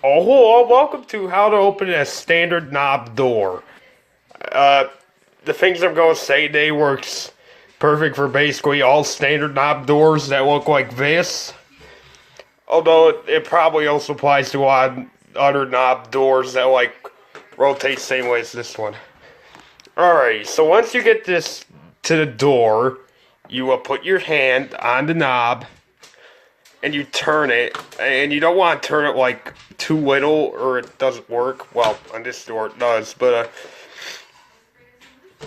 Oh, hello, welcome to how to open a standard knob door. The things I'm going to say today works perfect for basically all standard knob doors that look like this. Although it probably also applies to a lot of other knob doors that like rotate the same way as this one. Alright, so once you get this to the door, you will put your hand on the knob and you turn it, and you don't want to turn it like too little or it doesn't work. Well, on this door it does, but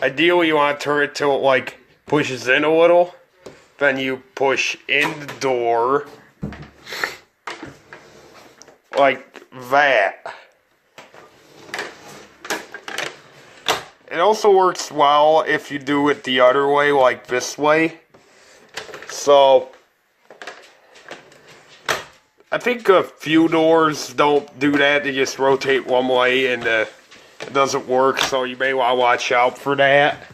ideally you want to turn it till it like pushes in a little. Then you push in the door like that. It also works well if you do it the other way, like this way. So I think a few doors don't do that. They just rotate one way and it doesn't work, so you may want to watch out for that.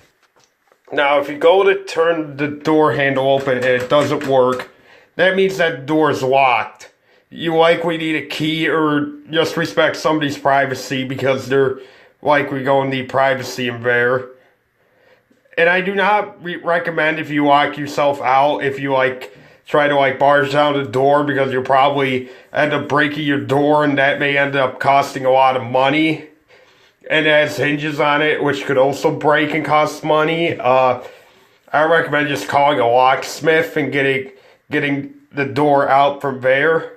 Now, if you go to turn the door handle open and it doesn't work, that means that door is locked. You likely need a key or just respect somebody's privacy because they're likely going to need privacy in there. And I do not recommend if you lock yourself out, if you try to barge down the door, because you'll probably end up breaking your door and that may end up costing a lot of money. And it has hinges on it, which could also break and cost money. I recommend just calling a locksmith and getting the door out from there.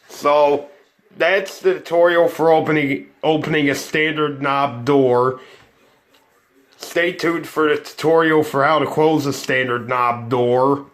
So that's the tutorial for opening a standard knob door. Stay tuned for the tutorial for how to close a standard knob door.